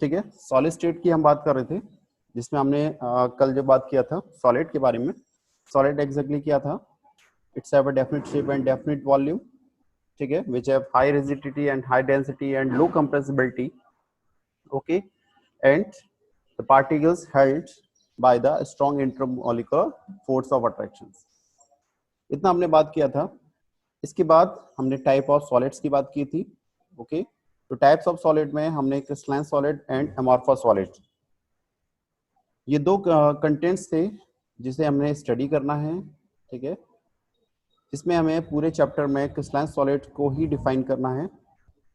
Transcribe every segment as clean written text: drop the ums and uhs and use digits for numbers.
ठीक है। Solid state की हम बात कर रहे थे, जिसमें हमने कल जो बात किया था सॉलिड के बारे में। सॉलिड एग्जैक्टली क्या था? It's have a definite shape and definite volume, ठीक है, which have high rigidity and high density and low compressibility, okay, and the particles held by the strong intermolecular force of attraction. इतना हमने बात किया था। इसके बाद हमने टाइप ऑफ सॉलिड्स की बात की थी, ओके। तो टाइप्स ऑफ सॉलिड में हमने crystalline solid and amorphous solid, ये दो कंटेंट्स थे जिसे हमने स्टडी करना है, ठीक है। इसमें हमें पूरे चैप्टर में क्रिस्टलाइन सॉलिड को ही डिफाइन करना है,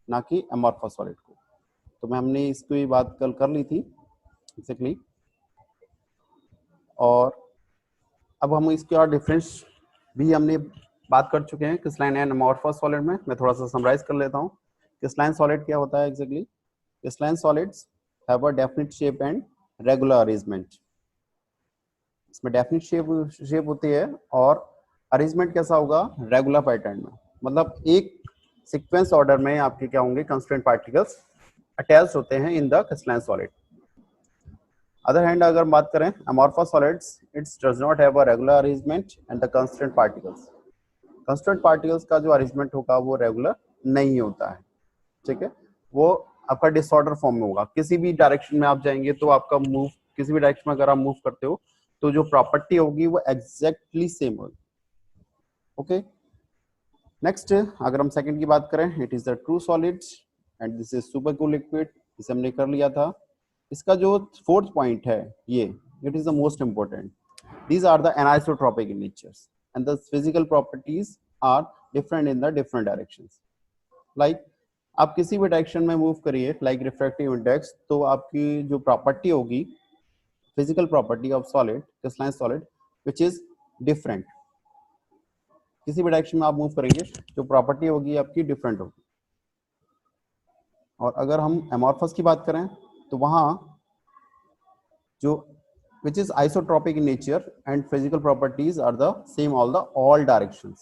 ना कि अमॉर्फस सॉलिड को। तो मैं हमने इसकी बात कल कर ली थी बेसिकली, और अब हम इसका डिफरेंस भी हमने बात कर चुके हैं क्रिस्टलाइन एंड अमॉर्फस सॉलिड में। मैं थोड़ा सा समराइज कर लेता हूँ। क्रिस्टलाइन सॉलिड क्या होता है exactly? Crystalline solids have a definite shape and regular arrangement. इसमें डेफिनेट शेप होती है और अरेंजमेंट कैसा होगा? रेगुलर पैटर्न में, मतलब एक सीक्वेंस ऑर्डर में आपके क्या होंगे? कंस्टेंट पार्टिकल्स अटैच होते हैं in the crystalline solid. Other hand अगर बात करें amorphous solids, it's does not have a regular arrangement and the constant particles. Constant particles का जो अरेंजमेंट होगा वो रेगुलर नहीं होता है, ठीक है। वो आपका डिसऑर्डर फॉर्म में होगा। किसी भी डायरेक्शन में आप जाएंगे तो आपका मूव, किसी भी डायरेक्शन में अगर आप मूव करते हो तो जो प्रॉपर्टी होगी वो एग्जैक्टली सेम होगी, ओके। नेक्स्ट अगर हम सेकंड की बात करें, it is the true solid and this is super cool liquid, इसे हमने कर लिया था। इसका जो फोर्थ पॉइंट है ये, it is the most important. These are the anisotropic in natures and the physical properties are different in the different directions. Like आप किसी भी डायरेक्शन में मूव करिए, लाइक रिफ्रैक्टिव इंडेक्स, तो आपकी जो प्रॉपर्टी होगी, physical property of solid, crystalline solid, which is different. किसी भी डायरेक्शन में आप मूव करेंगे जो प्रॉपर्टी होगी आपकी डिफरेंट होगी। और अगर हम एमॉर्फस की बात करें तो वहां जो which is isotropic in nature and physical properties are the same all directions.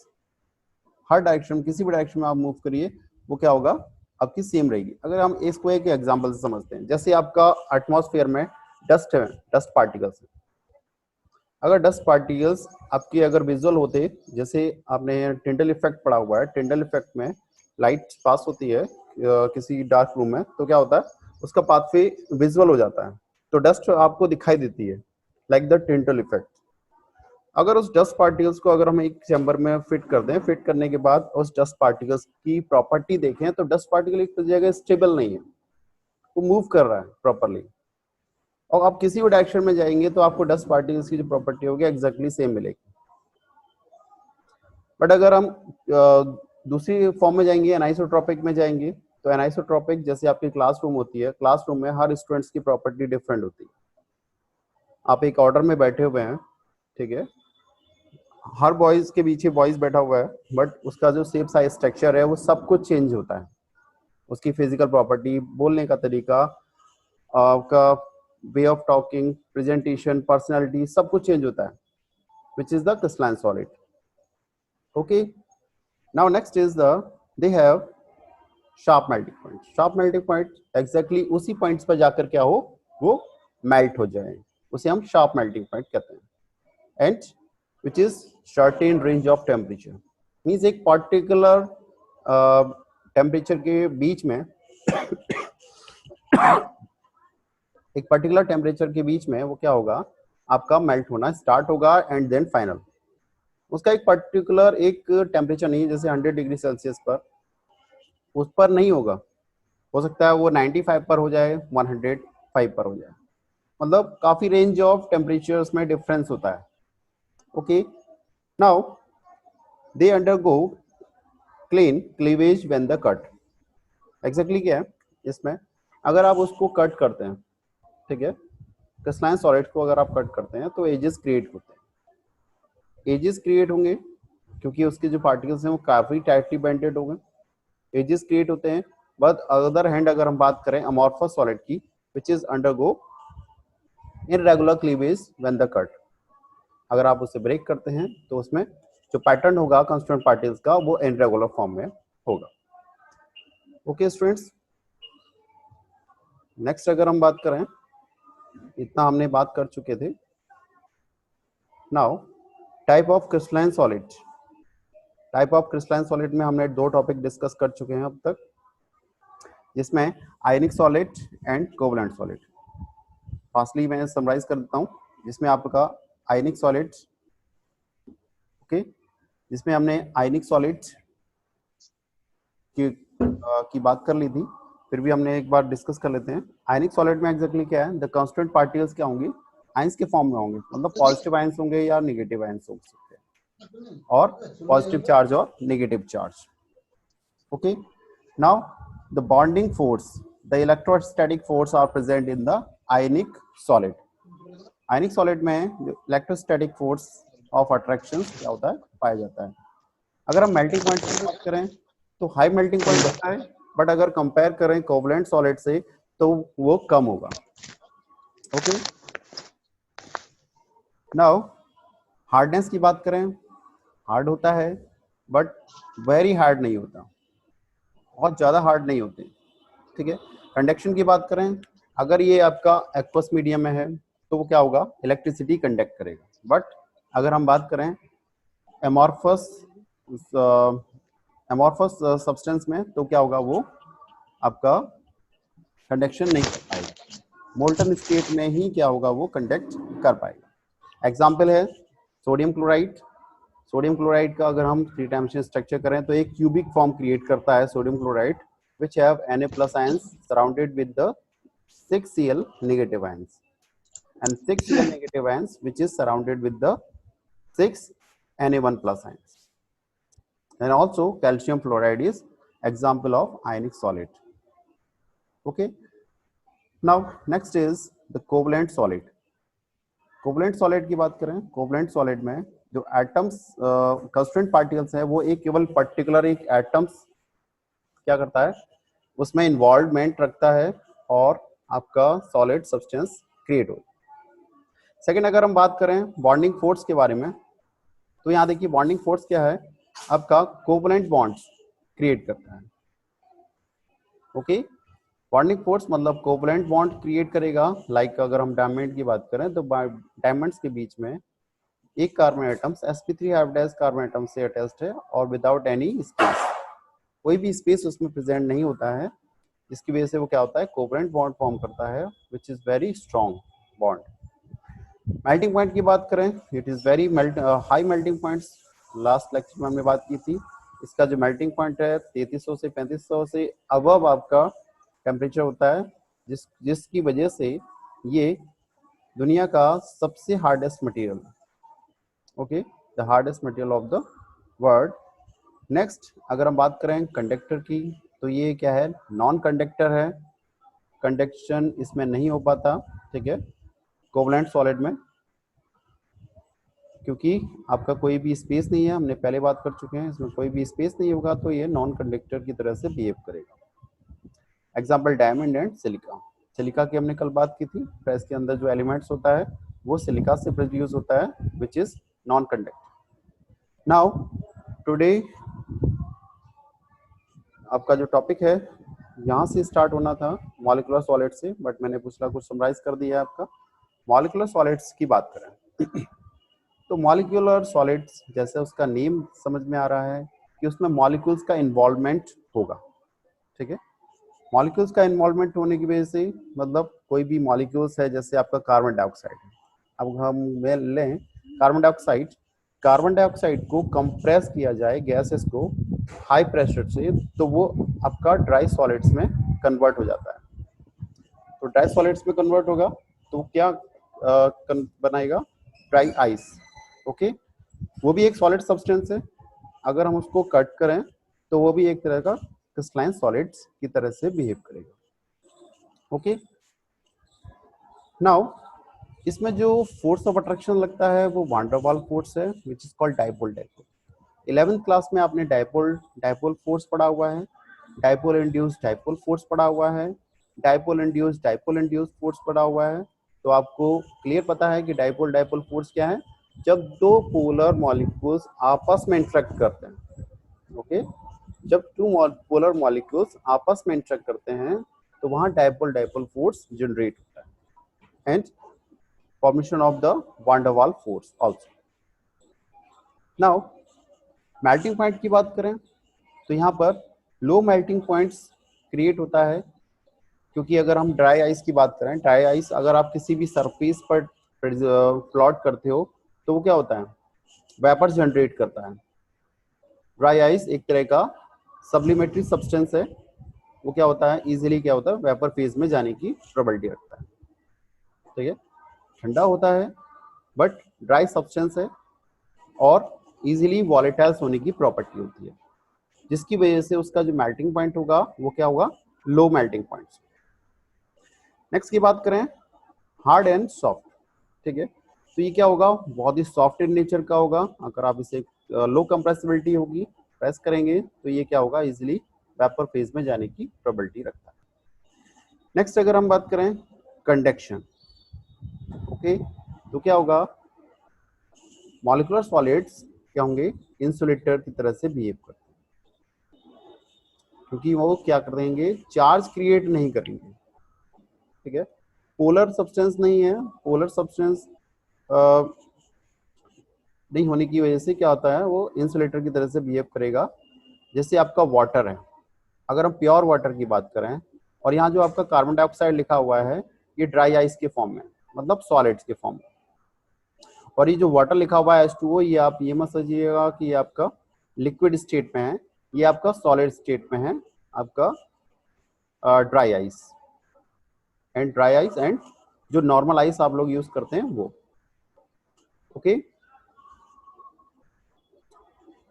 Her direction, किसी भी डायरेक्शन में आप मूव करिए वो क्या होगा? आपकी सेम रहेगी। अगर हम इसको एक एग्जांपल से समझते हैं, जैसे आपका एटमॉस्फेयर में डस्ट है, डस्ट पार्टिकल्स है। अगर डस्ट पार्टिकल्स आपकी अगर विजुअल होते, जैसे आपने टिंडल इफेक्ट पढ़ा हुआ है, टिंडल इफेक्ट में लाइट पास होती है किसी डार्क रूम में, तो क्या होता है? उसका पाथवे विजुअल हो जाता है, तो डस्ट आपको दिखाई देती है, लाइक द टिंडल इफेक्ट। अगर उस डस्ट पार्टिकल्स को अगर हम एक चैम्बर में फिट कर दें, फिट करने के बाद उस डस्ट पार्टिकल्स की प्रॉपर्टी देखें, तो डस्ट पार्टिकल एक जगह स्टेबल नहीं है, वो मूव कर रहा है प्रॉपरली। और आप किसी भी डायरेक्शन में जाएंगे तो आपको डस्ट पार्टिकल्स की जो प्रॉपर्टी होगी एग्जैक्टली सेम मिलेगी। बट अगर हम दूसरी फॉर्म में जाएंगे, एनाइसोट्रॉपिक में जाएंगे, तो एनाइसोट्रॉपिक जैसे आपकी क्लासरूम होती है, क्लासरूम में हर स्टूडेंट्स की प्रॉपर्टी डिफरेंट होती है। आप एक ऑर्डर में बैठे हुए हैं, ठीक है, हर बॉयज के पीछे बॉयज बैठा हुआ है, बट उसका जो शेप साइज स्ट्रक्चर है वो सब कुछ चेंज होता है। उसकी फिजिकल प्रॉपर्टी, बोलने का तरीका, आपका way of talking, presentation, personality, सब कुछ चेंज होता है, विच is the crystalline solid, okay. Now next is the they have sharp melting point. Sharp melting point exactly उसी पॉइंट्स पर जाकर क्या हो? वो मेल्ट हो जाए, उसे हम शार्प मेल्टिंग पॉइंट कहते हैं। And which is certain range of temperature, means एक particular टेम्परेचर के बीच में एक पर्टिकुलर टेम्परेचर के बीच में वो क्या होगा? आपका मेल्ट होना स्टार्ट होगा एंड देन फाइनल। उसका एक पर्टिकुलर एक टेम्परेचर नहीं है, जैसे 100 डिग्री सेल्सियस पर उस पर नहीं होगा, हो सकता है वो 95 पर हो जाए, 105 पर हो जाए, मतलब काफी रेंज ऑफ टेम्परेचर्स में डिफरेंस होता है, okay. Now they undergo clean cleavage when the cut. Exactly क्या है इसमें? अगर आप उसको कट करते हैं, ठीक है, क्रिस्टलाइन सॉलिड को अगर आप कट करते हैं तो एजेस क्रिएट होते हैं। एजेस क्रिएट होंगे क्योंकि उसके जो पार्टिकल्स हैं वो काफी टाइटली बेंडेड हो गए, एजेस क्रिएट होते हैं। बट अदर हैंड अगर हम बात करें अमॉर्फस सॉलिड की, which is undergo irregular cleavage when the cut, अगर आप उसे ब्रेक करते हैं तो उसमें जो पैटर्न होगा कांस्टेंट पार्टिकल्स का वो इररेगुलर फॉर्म में होगा, ओके स्टूडेंट्स। नेक्स्ट अगर हम बात करें, इतना हमने बात कर चुके थे। Now type of crystalline solid. Type of crystalline solid में हमने दो टॉपिक डिस्कस कर चुके हैं अब तक, जिसमें आयनिक solid and covalent solid. Fastly मैं समराइज कर देता हूँ, जिसमें आपका आयनिक सॉलिड, ओके, जिसमें हमने आयनिक सॉलिड की बात कर ली थी, फिर भी हमने एक बार डिस्कस कर लेते हैं। आयनिक सॉलिड में एग्जैक्टली क्या है, द कांस्टेंट पार्टिकल्स क्या होंगे, आयंस के फॉर्म में होंगे, मतलब पॉजिटिव आयंस होंगे या नेगेटिव आयंस हो सकते हैं, और पॉजिटिव चार्ज और negative charge. Okay, now the bonding force, the electrostatic force are present in the ionic solid. Ionic solid में इलेक्ट्रोस्टैटिक फोर्स ऑफ अट्रैक्शन क्या होता है, पाया जाता है। अगर हम मेल्टिंग पॉइंट की बात करें तो हाई मेल्टिंग पॉइंट होता है, बट अगर कंपेयर करें कोवलेंट सॉलिड से तो वो कम होगा। ओके, नाउ हार्डनेस की बात करें, हार्ड होता है बट वेरी हार्ड नहीं होता, बहुत ज़्यादा हार्ड नहीं होते, ठीक है। कंडक्शन की बात करें, अगर ये आपका एक्वस मीडियम में है तो वो क्या होगा, इलेक्ट्रिसिटी कंडक्ट करेगा। बट अगर हम बात करें एमॉर्फस सब्सटेंस में तो क्या होगा, वो आपका कंडक्शन नहीं कर पाएगा, मोल्टन स्टेट में ही क्या होगा, वो कंडक्ट कर पाएगा। एग्जाम्पल है सोडियम क्लोराइड। सोडियम क्लोराइड का अगर हम 3 डायमेंशनल स्ट्रक्चर करें तो एक क्यूबिक फॉर्म क्रिएट करता है sodium chloride, which have Na+ ions surrounded with the 6Cl negative ions, and 6Cl negative ions which is surrounded with the 6 Na1+ ions. And also calcium fluoride is example of ionic solid. Okay, now next is the covalent solid. Covalent solid की बात करें, covalent solid में जो atoms constant particles हैं वो एक केवल particular एक एटम्स क्या करता है, उसमें इन्वॉल्वमेंट रखता है और आपका सॉलिड सब्सटेंस क्रिएट हो। सेकंड, अगर हम बात करें बॉन्डिंग फोर्स के बारे में, तो यहाँ देखिए बॉन्डिंग फोर्स क्या है, आपका कोवलेंट बॉन्ड्स क्रिएट करता है। ओके, बॉन्डिंग फोर्स मतलब कोवलेंट बॉन्ड क्रिएट करेगा। लाइक अगर हम डायमंड की बात करें तो डायमंड्स के बीच में एक carbon atoms sp3 hybridised carbon atom से अटैच्ड है और विदाउट एनी स्पेस, कोई भी स्पेस उसमें प्रेजेंट नहीं होता है, जिसकी वजह से वो क्या होता है, कोवलेंट बॉन्ड फॉर्म करता है, which is very strong bond. Melting point की बात करें, it is very high melting points. Last lecture में हमने बात की थी, इसका जो मेल्टिंग पॉइंट है 3300 से 3500 से अबव आपका टेम्परेचर होता है, जिसकी वजह से ये दुनिया का सबसे hardest material, okay, the hardest material of the world. Next अगर हम बात करें कंडक्टर की, तो ये क्या है, नॉन कंडक्टर है, कंडक्शन इसमें नहीं हो पाता, ठीक है, कोवलेंट सॉलिड में, क्योंकि आपका कोई भी स्पेस नहीं है, हमने पहले बात कर चुके हैं, इसमें कोई भी स्पेस नहीं होगा तो ये नॉन कंडक्टर की तरह से बिहेव करेगा। Example diamond and silica. Silica की हमने कल बात की थी, प्रेस के अंदर जो एलिमेंट्स होता है वो सिलिका से प्रोड्यूस होता है, which is non conductor. Now today आपका जो टॉपिक है यहाँ से स्टार्ट होना था मॉलिक्यूलर सॉलिड से, बट मैंने पिछला कुछ समराइज कर दिया आपका। मॉलिक्यूलर सॉलिड्स की बात करें तो मॉलिक्यूलर सॉलिड्स जैसे उसका नेम समझ में आ रहा है कि उसमें मॉलिक्यूल्स का इन्वॉल्वमेंट होगा, ठीक है। मॉलिक्यूल्स का इन्वॉल्वमेंट होने की वजह से मतलब कोई भी मॉलिक्यूल्स है, जैसे आपका कार्बन डाइऑक्साइड है, अब हम लें कार्बन डाइऑक्साइड, कार्बन डाइऑक्साइड को कंप्रेस किया जाए गैसेस को हाई प्रेशर से, तो वो आपका ड्राई सॉलिड्स में कन्वर्ट हो जाता है। तो ड्राई सॉलिड्स में कन्वर्ट होगा तो क्या बनाएगा, ड्राई आइस, ओके, वो भी एक सॉलिड सब्सटेंस है। अगर हम उसको कट करें तो वो भी एक तरह का क्रिस्टलाइन सॉलिड्स की तरह से बिहेव करेगा। ओके, नाउ इसमें जो फोर्स ऑफ अट्रैक्शन लगता है वो वान डेर वाल फोर्स है, विच is called dipole. 11th class में आपने डाइपोल फोर्स पढ़ा हुआ है, डाइपोल इंड्यूस्ड डाइपोल फोर्स पढ़ा हुआ है, डाइपोल इंड्यूस्ड फोर्स पढ़ा हुआ है। तो आपको क्लियर पता है कि डाइपोल फोर्स क्या है, जब दो पोलर मॉलिक्यूल्स आपस में इंटरेक्ट करते हैं, ओके, जब टू पोलर मॉलिक्यूल्स आपस में इंटरेक्ट करते हैं तो वहां डायपोल डायपोल फोर्स जनरेट होता है and formation of the van der Waals force also. Now melting point की बात करें तो यहाँ पर लो मेल्टिंग पॉइंट्स क्रिएट होता है, क्योंकि अगर हम ड्राई आइस की बात करें, ड्राई आइस अगर आप किसी भी सरफेस पर प्लॉट करते हो तो वो क्या होता है, वेपर जनरेट करता है। ड्राई आइस एक तरह का सब्लिमेटरी सब्सटेंस है, वो क्या होता है, इजीली क्या होता है, वेपर फेज में जाने की प्रोबेबिलिटी रखता है। ठीक है, ठंडा होता है बट ड्राई सब्सटेंस है और इजीली वॉलेटाइल्स होने की प्रॉपर्टी होती है, जिसकी वजह से उसका जो मेल्टिंग पॉइंट होगा वो क्या होगा, लो मेल्टिंग पॉइंट। नेक्स्ट की बात करें हार्ड एंड सॉफ्ट। ठीक है, तो ये क्या होगा, बहुत ही सॉफ्ट इन नेचर का होगा। अगर आप इसे लो कंप्रेसिबिलिटी होगी, प्रेस करेंगे तो ये क्या होगा, इजीली वेपर फेज में जाने की प्रोबेबिलिटी रखता है। नेक्स्ट अगर हम बात करें कंडक्शन, ओके, तो क्या होगा, मॉलिक्यूलर सॉलिड्स क्या होंगे, इंसुलेटर की तरह से बिहेव करते हैं, क्योंकि वो क्या कर देंगे, चार्ज क्रिएट नहीं करेंगे। ठीक है, पोलर सब्सटेंस नहीं है, पोलर सब्सटेंस नहीं होने की वजह से क्या होता है, वो इंसुलेटर की तरह से बिहेव करेगा। जैसे आपका वाटर है, अगर हम प्योर वाटर की बात करें और यहाँ जो आपका कार्बन डाइऑक्साइड लिखा हुआ है ये ड्राई आइस के फॉर्म में, मतलब सॉलिड्स के फॉर्म में, और ये जो वाटर लिखा हुआ है H2O, ये आप ये मत समझिएगा कि ये आपका लिक्विड स्टेट में है, ये आपका सॉलिड स्टेट में है, आपका ड्राई आइस एंड जो नॉर्मल आइस आप लोग यूज करते हैं वो। ओके,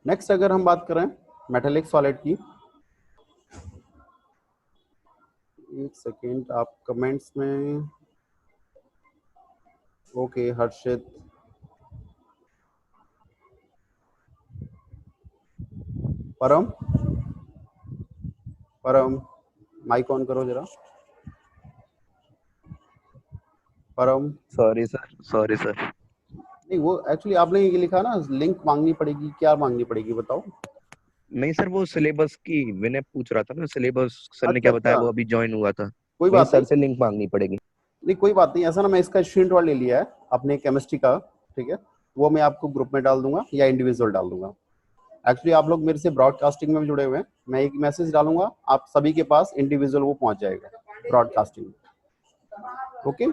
नेक्स्ट अगर हम बात करें मेटेलिक सॉलिड की, एक सेकेंड आप कमेंट्स में, ओके हर्षित, परम माइक ऑन करो जरा, परम। Sorry sir. नहीं, वो एक्चुअली आपने ये लिखा ना, लिंक मांगनी पड़ेगी, क्या मांगनी पड़ेगी बताओ। नहीं सर, वो सिलेबस की विनय पूछ रहा था ना, सिलेबस सर ने अच्छा क्या बताया, अच्छा, वो अभी ज्वाइन हुआ था, कोई वही बात नहीं, सर से लिंक मांगनी पड़ेगी। नहीं कोई बात नहीं, ऐसा ना, मैं इसका स्क्रीनशॉट ले लिया है अपने केमिस्ट्री का। ठीक है, वो मैं आपको ग्रुप में डाल दूंगा या इंडिविजुअल डाल दूंगा। एक्चुअली आप लोग मेरे से ब्रॉडकास्टिंग में भी जुड़े हुए हैं, मैं एक मैसेज डालूंगा, आप सभी के पास इंडिविजुअल वो पहुंच जाएगा ब्रॉडकास्टिंग में। Okay,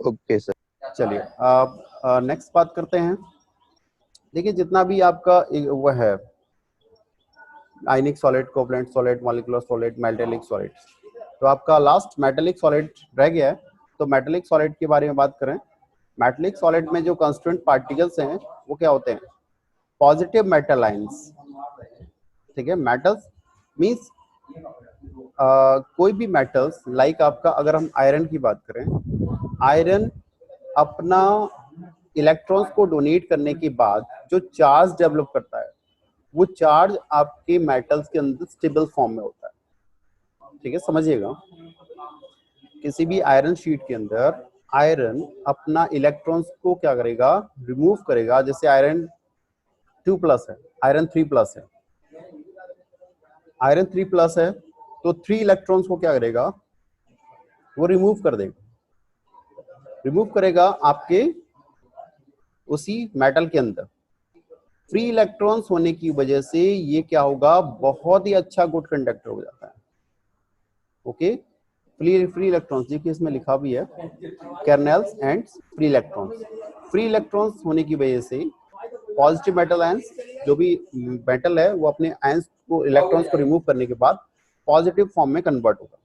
okay sir. चलिए आप नेक्स्ट बात करते हैं। देखिए जितना भी आपका वो है, आयनिक solid, covalent solid, molecular solid, metallic solid, तो आपका लास्ट मेटेलिक सॉलिड रह गया है। तो मेटेलिक सॉलिड के बारे में बात करें, मेटेलिक सॉलिड में जो कांस्टिट्यूएंट पार्टिकल्स हैं वो क्या होते हैं, पॉजिटिव मेटल आयंस। ठीक है, मेटल्स मींस कोई भी मेटल्स, लाइक आपका अगर हम आयरन की बात करें, आयरन अपना इलेक्ट्रॉन्स को डोनेट करने के बाद जो चार्ज डेवलप करता है, वो चार्ज आपके मेटल्स के अंदर स्टेबल फॉर्म में होता है। ठीक है, समझिएगा, किसी भी आयरन शीट के अंदर आयरन अपना इलेक्ट्रॉन्स को क्या करेगा, रिमूव करेगा। जैसे आयरन 2+ है, आयरन 3+ है, आयरन 3+ है, तो 3 इलेक्ट्रॉन्स को क्या करेगा, वो रिमूव कर देगा, रिमूव करेगा आपके उसी मेटल के अंदर। फ्री इलेक्ट्रॉन्स होने की वजह से ये क्या होगा, बहुत ही अच्छा गुड कंडक्टर हो जाता है। ओके, फ्री इलेक्ट्रॉन्स, देखिए इसमें लिखा भी है kernels and free electrons. Free electrons होने की वजह से पॉजिटिव मेटल आयंस, जो भी मेटल है वो अपने आयंस को, इलेक्ट्रॉन्स को रिमूव करने के बाद पॉजिटिव फॉर्म में कन्वर्ट होगा।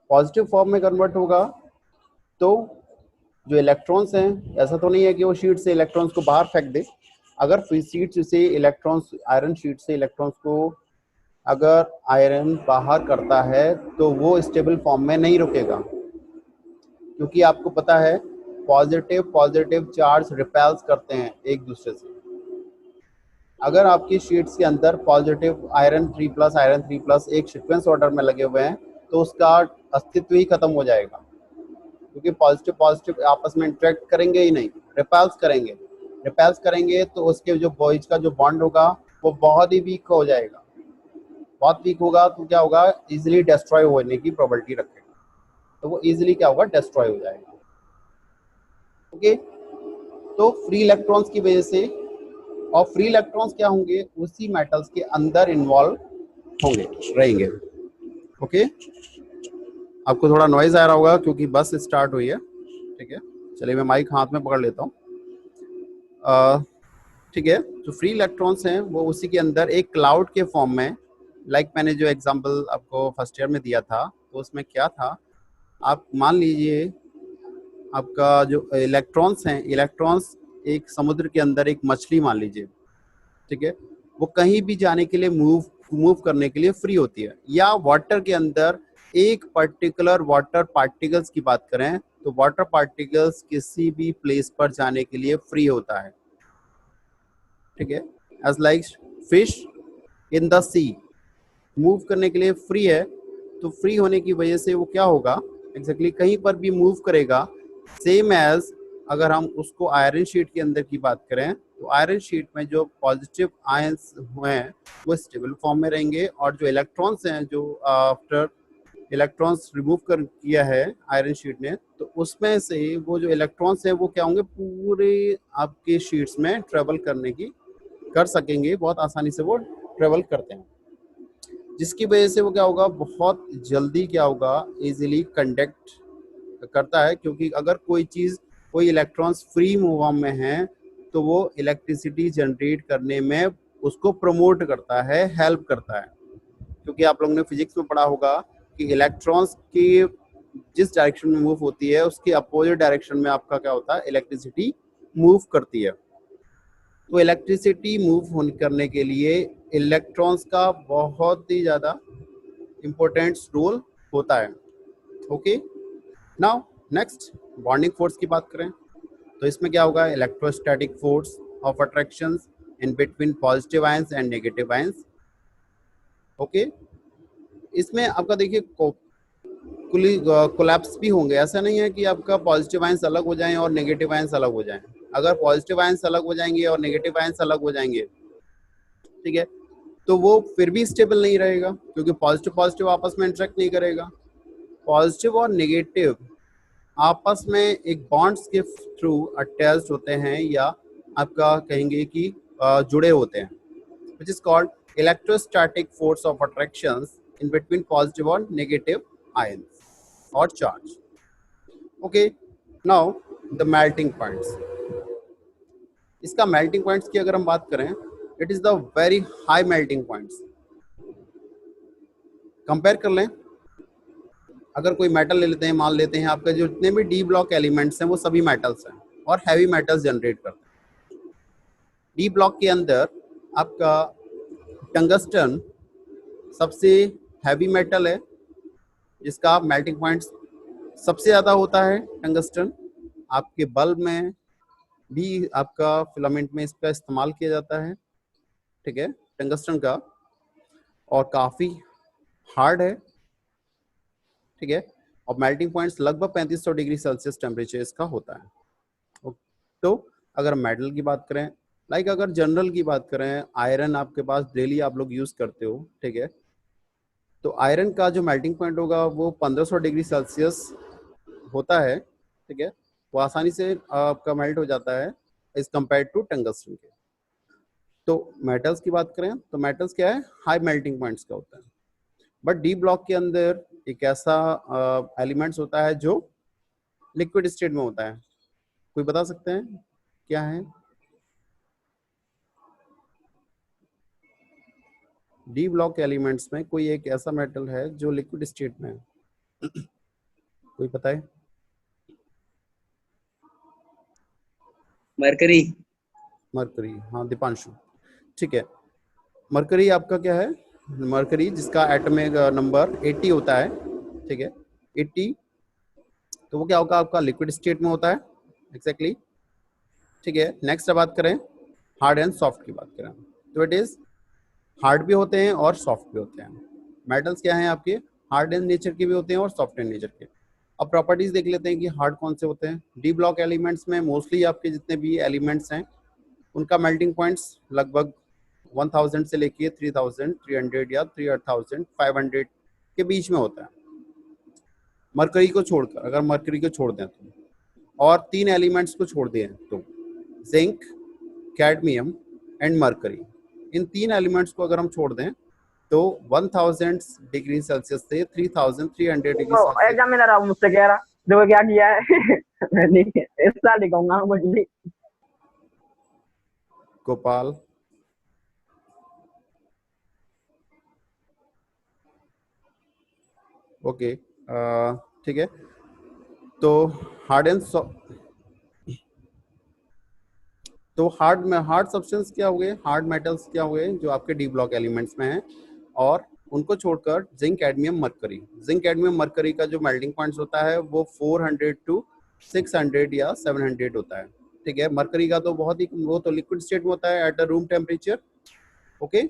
पॉजिटिव फॉर्म में कन्वर्ट होगा तो जो इलेक्ट्रॉन्स हैं, ऐसा तो नहीं है कि वो शीट से इलेक्ट्रॉन्स को बाहर फेंक दे। अगर शीट से इलेक्ट्रॉन्स, आयरन शीट से इलेक्ट्रॉन्स को अगर आयरन बाहर करता है तो वो स्टेबल फॉर्म में नहीं रुकेगा, क्योंकि आपको पता है पॉजिटिव चार्ज रिपेल्स करते हैं एक दूसरे से। अगर आपकी शीट्स के अंदर पॉजिटिव आयरन 3+ आयरन 3+ एक सीक्वेंस ऑर्डर में लगे हुए हैं तो उसका अस्तित्व ही खत्म हो जाएगा, क्योंकि पॉजिटिव आपस में इंटरेक्ट करेंगे ही नहीं, रिपेल्स करेंगे तो उसके जो बॉयज का जो बॉन्ड होगा वो बहुत ही वीक हो जाएगा, बहुत वीक होगा तो क्या होगा, इजीली डिस्ट्रॉय होने की प्रोबेबिलिटी रखेगा, तो वो इजीली क्या होगा, डिस्ट्रॉय हो जाएगा। ओके, तो फ्री इलेक्ट्रॉन्स की वजह से, और फ्री इलेक्ट्रॉन्स क्या होंगे, उसी मेटल्स के अंदर इन्वॉल्व होंगे, रहेंगे। ओके, आपको थोड़ा नॉइज आ रहा होगा क्योंकि बस स्टार्ट हुई है, ठीक है। चलिए मैं माइक हाथ में पकड़ लेता हूँ। ठीक है, जो फ्री इलेक्ट्रॉन्स हैं वो उसी के अंदर एक क्लाउड के फॉर्म में, लाइक मैंने जो एग्जांपल आपको फर्स्ट ईयर में दिया था, तो उसमें क्या था, आप मान लीजिए आपका जो इलेक्ट्रॉन्स हैं, इलेक्ट्रॉन्स एक समुद्र के अंदर एक मछली मान लीजिए, ठीक है, वो कहीं भी जाने के लिए मूव करने के लिए फ्री होती है। या वाटर के अंदर एक पर्टिकुलर वाटर पार्टिकल्स की बात करें तो वाटर पार्टिकल्स किसी भी प्लेस पर जाने के लिए फ्री होता है, ठीक है। As like fish in the sea, move करने के लिए फ्री है, तो फ्री होने की वजह से वो क्या होगा, एग्जैक्टली कहीं पर भी मूव करेगा। सेम एज अगर हम उसको आयरन शीट के अंदर की बात करें तो आयरन शीट में जो पॉजिटिव आयंस हैं वो स्टेबल फॉर्म में रहेंगे, और जो इलेक्ट्रॉन्स हैं, जो आफ्टर इलेक्ट्रॉन्स रिमूव कर किया है आयरन शीट ने, तो उसमें से वो जो इलेक्ट्रॉन्स हैं वो क्या होंगे, पूरे आपके शीट्स में ट्रेवल करने की कर सकेंगे, बहुत आसानी से वो ट्रेवल करते हैं, जिसकी वजह से वो क्या होगा, बहुत जल्दी क्या होगा, इजीली कंडक्ट करता है। क्योंकि अगर कोई चीज़, कोई इलेक्ट्रॉन्स फ्री मूव में है तो वो इलेक्ट्रिसिटी जनरेट करने में उसको प्रमोट करता है, हेल्प करता है। क्योंकि आप लोगों ने फिजिक्स में पढ़ा होगा कि इलेक्ट्रॉन्स की जिस डायरेक्शन में मूव होती है उसके अपोजिट डायरेक्शन में आपका क्या होता है, इलेक्ट्रिसिटी मूव करती है। तो इलेक्ट्रिसिटी मूव करने के लिए इलेक्ट्रॉन्स का बहुत ही ज़्यादा इम्पोर्टेंट रोल होता है। Okay, now next bonding force की बात करें तो इसमें क्या होगा, electrostatic force of attraction in between positive ions and negative ions. Okay, इसमें आपका देखिए कोलैप्स भी होंगे, ऐसा नहीं है कि आपका पॉजिटिव आयंस अलग हो जाएं और नेगेटिव आयंस अलग हो जाएं। अगर पॉजिटिव आयंस अलग हो जाएंगे और नेगेटिव आयंस अलग हो जाएंगे, ठीक है, तो वो फिर भी स्टेबल नहीं रहेगा, क्योंकि पॉजिटिव पॉजिटिव आपस में इंटरेक्ट नहीं करेगा। पॉजिटिव और नेगेटिव आपस में एक बॉन्ड्स के थ्रू अटैच्ड होते हैं, या आपका कहेंगे कि जुड़े होते हैं, which is called electrostatic force of attractions in between positive और negative ions or charge. Okay, now the melting points. इसका melting points की अगर हम बात करें, it is the very high melting points. Compare कर लें, अगर कोई मेटल ले लेते हैं, मान लेते हैं आपका जो जितने भी डी ब्लॉक एलिमेंट्स हैं वो सभी मेटल्स हैं और हैवी मेटल्स जनरेट करते हैं। डी ब्लॉक के अंदर आपका टंगस्टन सबसे हैवी मेटल है, जिसका मेल्टिंग पॉइंट सबसे ज़्यादा होता है। टंगस्टन आपके बल्ब में भी, आपका फिलामेंट में इसका इस्तेमाल किया जाता है, ठीक है, टंगस्टन का, और काफ़ी हार्ड है, ठीक है, और मेल्टिंग पॉइंट्स लगभग 3500 डिग्री सेल्सियस टेम्परेचर इसका होता है। तो अगर मेटल की बात करें, लाइक अगर जनरल की बात करें, आयरन आपके पास डेली आप लोग यूज़ करते हो, ठीक है, तो आयरन का जो मेल्टिंग पॉइंट होगा वो 1500 डिग्री सेल्सियस होता है, ठीक है, वो आसानी से आपका मेल्ट हो जाता है एज कम्पेयर टू टंगस्टन के। तो मेटल्स की बात करें तो मेटल्स क्या है, हाई मेल्टिंग पॉइंट्स का होता है। बट डी ब्लॉक के अंदर एक ऐसा एलिमेंट्स होता है जो लिक्विड स्टेट में होता है। कोई बता सकते हैं क्या है? डी ब्लॉक एलिमेंट्स में कोई एक ऐसा मेटल है जो लिक्विड स्टेट में है, कोई पता है? मरकरी। मरकरी, हाँ दीपांशु, ठीक है। मरकरी आपका क्या है, मरकरी जिसका एटॉमिक नंबर 80 होता है, ठीक है, 80, तो वो क्या होगा, आपका लिक्विड स्टेट में होता है, एग्जैक्टली, ठीक है। नेक्स्ट बात करें हार्ड एंड सॉफ्ट की बात करें तो इट इज हार्ड भी होते हैं और सॉफ्ट भी होते हैं। मेटल्स क्या हैं आपके, हार्ड एंड नेचर के भी होते हैं और सॉफ्ट एंड नेचर के। अब प्रॉपर्टीज देख लेते हैं कि हार्ड कौन से होते हैं। डी ब्लॉक एलिमेंट्स में मोस्टली आपके जितने भी एलिमेंट्स हैं उनका मेल्टिंग पॉइंट्स लगभग 1000 से लेके 3300 या 3500 के बीच में होता है मरकरी को छोड़कर, अगर मरकरी को छोड़ दें तो, और 3 एलिमेंट्स को छोड़ दें तो zinc, cadmium and mercury, in 3 elements को अगर हम छोड़ दें तो 1000 डिग्री सेल्सियस से 3300 डिग्री सेल्सियस। एग्जाम में रहा मुझसे कह रहा देखो क्या किया है मैं इस साल लिखूंगा मुझे। गोपाल ओके ठीक है। तो हार्ड एंड तो हार्ड सब्सटेंस क्या हुए, हार्ड मेटल्स क्या हुए जो आपके डी ब्लॉक एलिमेंट्स में हैं, और उनको छोड़कर zinc, cadmium, mercury. Zinc, cadmium, mercury का जो मेल्टिंग पॉइंट्स होता है वो 400 टू 600 या 700 होता है। ठीक है, मरकरी का तो बहुत ही, वो तो लिक्विड स्टेट में होता है at a room temperature. Okay,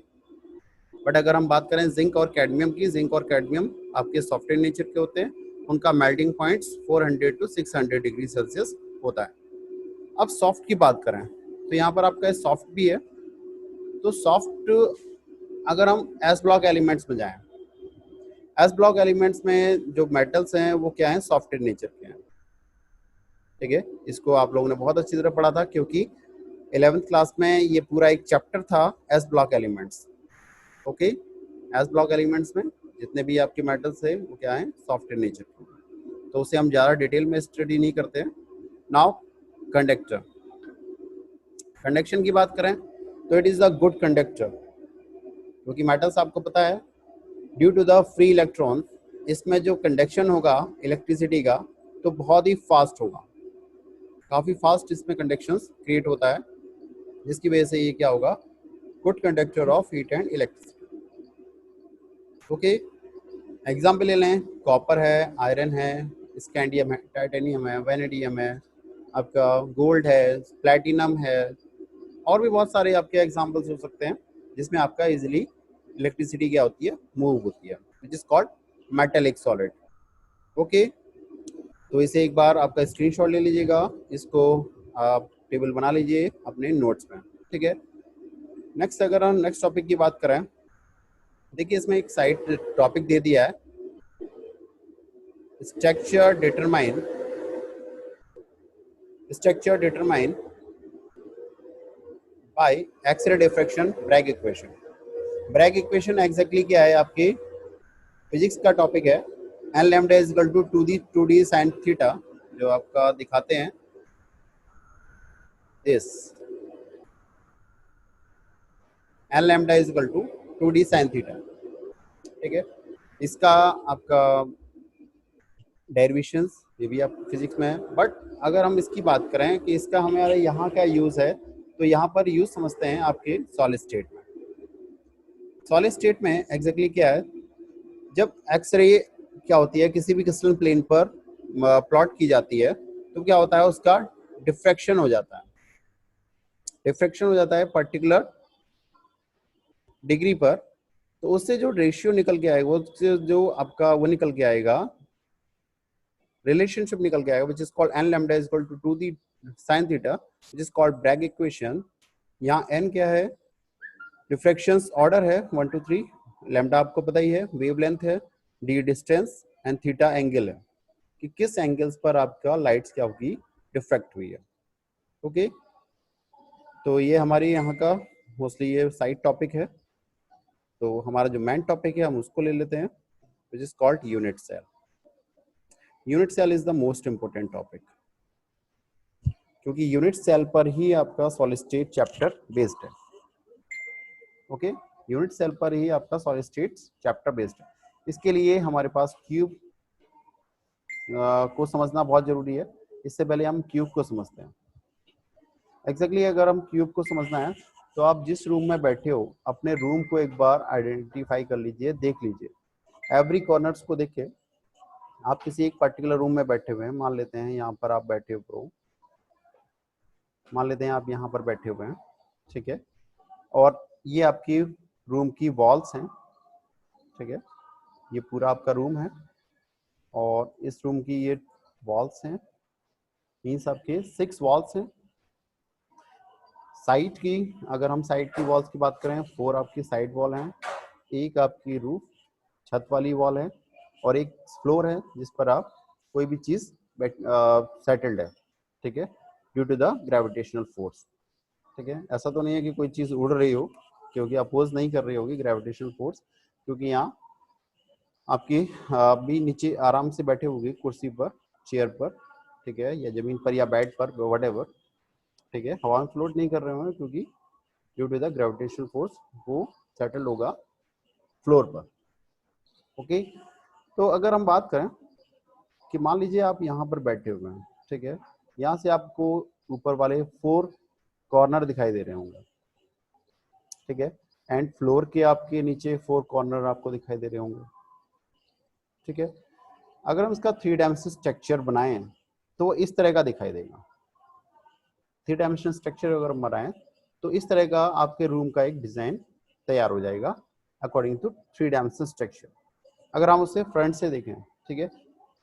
but अगर हम बात करें जिंक और कैडमियम की, जिंक और कैडमियम आपके सॉफ्टवेयर नेचर के होते हैं, उनका melting points 400 to 600 degree Celsius होता है। अब सॉफ्ट की बात करें तो यहाँ पर आपका सॉफ्ट भी है। तो सॉफ्ट अगर हम एस ब्लॉक एलिमेंट्स में जाएं, एस ब्लॉक एलिमेंट्स में जो मेटल्स हैं वो क्या हैं, सॉफ्टवेयर नेचर के हैं। ठीक है, इसको आप लोगों ने बहुत अच्छी तरह पढ़ा था क्योंकि 11th क्लास में ये पूरा एक चैप्टर था S block elements. Okay, S block elements में जितने भी आपके मेटल्स है वो क्या है, सॉफ्टवेयर नेचर के, तो उसे हम ज़्यादा डिटेल में स्टडी नहीं करते हैं। नाउ कंडक्टर, कंडक्शन की बात करें तो it is a good conductor, क्योंकि मेटल्स आपको पता है due to the free electron इसमें जो कंडक्शन होगा इलेक्ट्रिसिटी का तो बहुत ही फास्ट होगा, काफ़ी फास्ट इसमें कंडक्शन क्रिएट होता है, जिसकी वजह से ये क्या होगा, good conductor of heat and electricity. Okay, example ले लें, कॉपर है, आयरन है, स्कैंडियम है, टाइटेनियम है, वेनेडियम है, आपका गोल्ड है, प्लैटिनम है, और भी बहुत सारे आपके एग्जाम्पल्स हो सकते हैं जिसमें आपका इजीली इलेक्ट्रिसिटी क्या होती है, मूव होती है, विच is called metallic solid. Okay, तो इसे एक बार आपका स्क्रीनशॉट ले लीजिएगा, इसको आप टेबल बना लीजिए अपने नोट्स में। ठीक है, नेक्स्ट अगर हम नेक्स्ट टॉपिक की बात करें, देखिए इसमें एक साइड टॉपिक दे दिया है, structure determine by X-ray diffraction Bragg equation. Bragg equation exactly क्या है, आपकी फिजिक्स का टॉपिक है। N lambda is equal to 2d sin theta, जो आपका दिखाते हैं this, n lambda is equal to 2d sin theta. ठीक है, इसका आपका डेरिवेशंस ये भी आप फिजिक्स में है, बट अगर हम इसकी बात करें कि इसका हमारे यहाँ क्या यूज़ है, तो यहाँ पर यूज़ समझते हैं आपके सॉलिड स्टेट में। सॉलिड स्टेट में एग्जैक्टली क्या है, जब एक्सरे क्या होती है किसी भी क्रिस्टल प्लेन पर प्लॉट की जाती है तो क्या होता है, उसका डिफ्रैक्शन हो जाता है, डिफ्रैक्शन हो जाता है पर्टिकुलर डिग्री पर, तो उससे जो रेशियो निकल के आएगा, वो जो आपका वो निकल के आएगा, रिलेशनशिप निकल के आएगा, which is called n lambda is equal to 2d sin theta, which is called Bragg equation. यहाँ एन क्या है, डिफ्रैक्शंस ऑर्डर है 1 2 3, लैम्डा आपको पता ही है वेवलेंथ है, D distance and theta angle है कि किस एंगल्स पर आपका लाइट्स क्या होगी, डिफ्रैक्ट हुई है। ओके, तो ये हमारी यहाँ का मोस्टली ये साइड टॉपिक है। तो हमारा जो मेन टॉपिक है हम उसको ले लेते हैं, which is called unit cell. Unit cell is the most important topic, क्योंकि यूनिट सेल पर ही आपका सॉलिड स्टेट चैप्टर बेस्ड है। ओके, यूनिट सेल पर ही आपका सॉलिड स्टेट चैप्टर बेस्ड है। इसके लिए हमारे पास क्यूब को समझना बहुत जरूरी है। इससे पहले हम क्यूब को समझते हैं। एग्जैक्टली अगर हम क्यूब को समझना है तो आप जिस रूम में बैठे हो अपने रूम को एक बार आइडेंटिफाई कर लीजिए, देख लीजिए एवरी कॉर्नर्स को देखिए। आप किसी एक पर्टिकुलर रूम में बैठे हुए हैं, मान लेते हैं यहाँ पर आप बैठे हुए हो, मान लेते हैं आप यहाँ पर बैठे हुए हैं, ठीक है, और ये आपकी रूम की वॉल्स हैं, ठीक है, ये पूरा आपका रूम है और इस रूम की ये वॉल्स हैं, मीन्स आपके 6 वॉल्स हैं, साइड की, अगर हम साइड की वॉल्स की बात करें, 4 आपकी साइड वॉल हैं, एक आपकी रूफ छत वाली वॉल है, और एक फ्लोर है जिस पर आप कोई भी चीज सेटल्ड है, ठीक है, due to the gravitational force. ठीक है, ऐसा तो नहीं है कि कोई चीज उड़ रही हो, क्योंकि अपोज नहीं कर रही होगी ग्रेविटेशनल फोर्स, क्योंकि यहाँ आपकी भी नीचे आराम से बैठे होगी कुर्सी पर, चेयर पर, ठीक है, या जमीन पर या बेड पर, व्हाटएवर, ठीक है, हवा में फ्लोट नहीं कर रहे होंगे, क्योंकि due to the gravitational force वो सेटल होगा फ्लोर पर। ओके, तो अगर हम बात करें कि मान लीजिए आप यहाँ पर बैठे हुए हैं, ठीक है, यहाँ से आपको ऊपर वाले 4 कॉर्नर दिखाई दे रहे होंगे, ठीक है, एंड फ्लोर के आपके नीचे 4 कॉर्नर आपको दिखाई दे रहे होंगे, ठीक है। अगर हम इसका 3 डायमेंशनल स्ट्रक्चर बनाएं तो वो इस तरह का दिखाई देगा। 3 डायमेंशनल स्ट्रक्चर अगर हम बनाएं तो इस तरह का आपके रूम का एक डिजाइन तैयार हो जाएगा अकॉर्डिंग टू 3 डायमेंशनल स्ट्रक्चर। अगर हम उसे फ्रंट से देखें, ठीक है,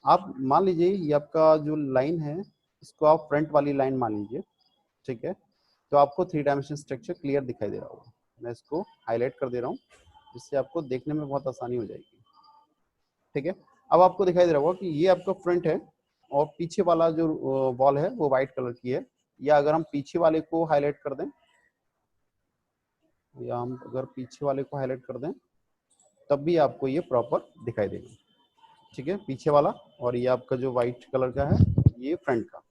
आप मान लीजिए ये आपका जो लाइन है इसको आप फ्रंट वाली लाइन मान लीजिए, ठीक है, तो आपको 3 डायमेंशनल स्ट्रक्चर क्लियर दिखाई दे रहा होगा। मैं इसको हाईलाइट कर दे रहा हूँ जिससे आपको देखने में बहुत आसानी हो जाएगी, ठीक है। अब आपको दिखाई दे रहा होगा कि ये आपका फ्रंट है और पीछे वाला जो वॉल है वो व्हाइट कलर की है, या अगर हम पीछे वाले को हाईलाइट कर दें, या हम अगर पीछे वाले को हाईलाइट कर दें तब भी आपको ये प्रॉपर दिखाई देगा, ठीक है, पीछे वाला, और ये आपका जो व्हाइट कलर का है ये फ्रंट का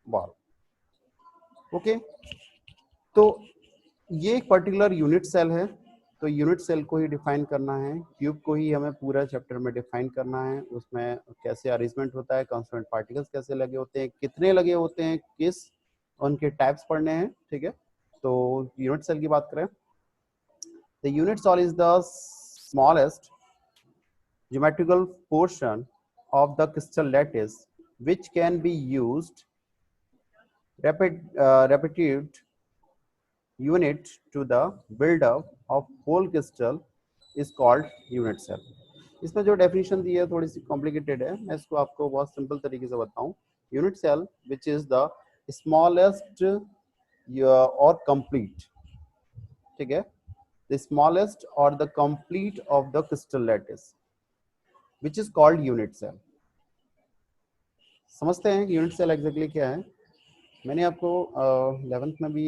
वॉल। ओके, तो ये एक पर्टिकुलर यूनिट सेल है, तो यूनिट सेल को ही डिफाइन करना है, क्यूब को ही हमें पूरा चैप्टर में डिफाइन करना है, उसमें कैसे अरेंजमेंट होता है, कॉन्स्टेंट पार्टिकल्स कैसे लगे होते हैं, कितने लगे होते हैं, किस उनके टाइप्स पढ़ने हैं, ठीक है। तो यूनिट सेल की बात करें, the unit cell is the smallest geometrical portion of the crystal lattice which can be used repeated unit to the build-up of whole crystal is called unit cell। इसमें जो डेफिनेशन दी है थोड़ी सी complicated है, मैं इसको आपको बहुत सिंपल तरीके से बताऊं। Unit cell which is the smallest और कंप्लीट, ठीक है, द स्मॉलेस्ट और the complete of the crystal lattice which is called unit cell. समझते हैं कि यूनिट सेल एग्जैक्टली क्या है। मैंने आपको 11th में भी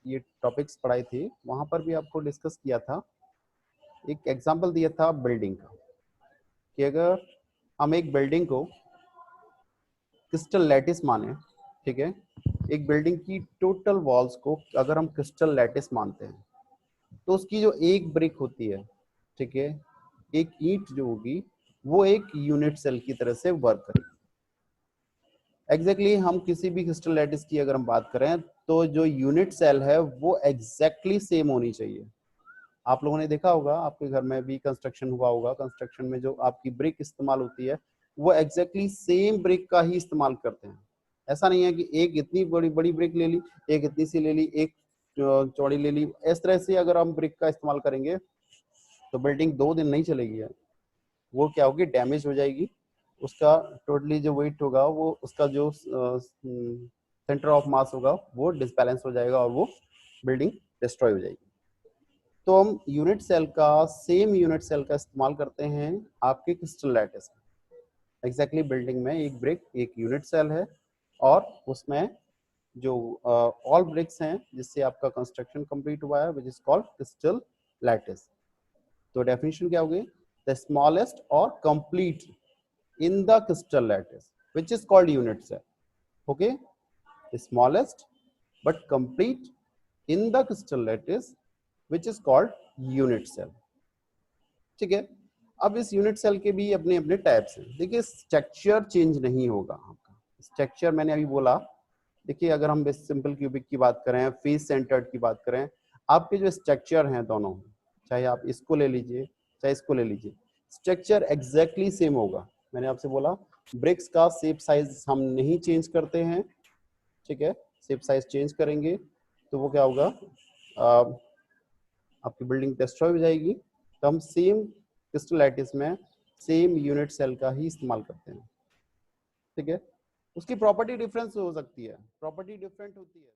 ये टॉपिक्स पढ़ाई थी, वहां पर भी आपको डिस्कस किया था, एक एग्जांपल दिया था बिल्डिंग का, कि अगर हम एक बिल्डिंग को क्रिस्टल लैटिस माने, ठीक है, एक बिल्डिंग की टोटल वॉल्स को अगर हम क्रिस्टल लैटिस मानते हैं तो उसकी जो एक ब्रिक होती है, ठीक है, एक ईंट जो होगी वो एक यूनिट सेल की तरह से वर्क करेगी। एग्जैक्टली हम किसी भी क्रिस्टल लैटिस की अगर हम बात करें तो जो यूनिट सेल है वो एग्जैक्टली सेम होनी चाहिए। आप लोगों ने देखा होगा, आपके घर में भी कंस्ट्रक्शन हुआ होगा, कंस्ट्रक्शन में जो आपकी ब्रिक इस्तेमाल होती है वो एग्जैक्टली सेम ब्रिक का ही इस्तेमाल करते हैं। ऐसा नहीं है कि एक इतनी बड़ी बड़ी ब्रिक ले ली, एक इतनी सी ले ली, एक चौड़ी ले ली। इस तरह से अगर हम ब्रिक का इस्तेमाल करेंगे तो बिल्डिंग 2 दिन नहीं चलेगी, वो क्या होगी, डैमेज हो जाएगी, उसका टोटली जो वेट होगा वो उसका जो सेंटर ऑफ मास होगा वो डिसबैलेंस हो जाएगा और वो बिल्डिंग डिस्ट्रॉय हो जाएगी। तो हम यूनिट सेल का, सेम यूनिट सेल का इस्तेमाल करते हैं आपके क्रिस्टल लैटिस में। एग्जैक्टली बिल्डिंग में एक ब्रिक एक यूनिट सेल है और उसमें जो ऑल ब्रिक्स हैं जिससे आपका कंस्ट्रक्शन कंप्लीट हुआ है विच इज कॉल्ड क्रिस्टल लैटिस। तो डेफिनेशन क्या होगी, द स्मॉलेस्ट और complete in the crystal lattice which is called unit cell। okay, the smallest but complete in the crystal lattice which is called unit cell। ठीक है, अब इस unit cell के भी अपने अपने टाइप्स हैं। देखिए स्ट्रक्चर चेंज नहीं होगा आपका, स्ट्रक्चर मैंने अभी बोला। देखिए अगर हम सिंपल क्यूबिक की बात करें, फेस सेंटर्ड की बात करें, आपके जो स्ट्रक्चर हैं दोनों, चाहे आप इसको ले लीजिए चाहे इसको ले लीजिए, स्ट्रक्चर एग्जैक्टली सेम होगा। मैंने आपसे बोला ब्रिक्स का शेप साइज हम नहीं चेंज करते हैं, ठीक है, शेप साइज चेंज करेंगे तो वो क्या होगा, आपकी बिल्डिंग डिस्ट्रॉय हो जाएगी। तो हम सेम क्रिस्टल लैटिस में सेम यूनिट सेल का ही इस्तेमाल करते हैं, ठीक है। उसकी प्रॉपर्टी डिफरेंस हो सकती है, प्रॉपर्टी डिफरेंट होती है।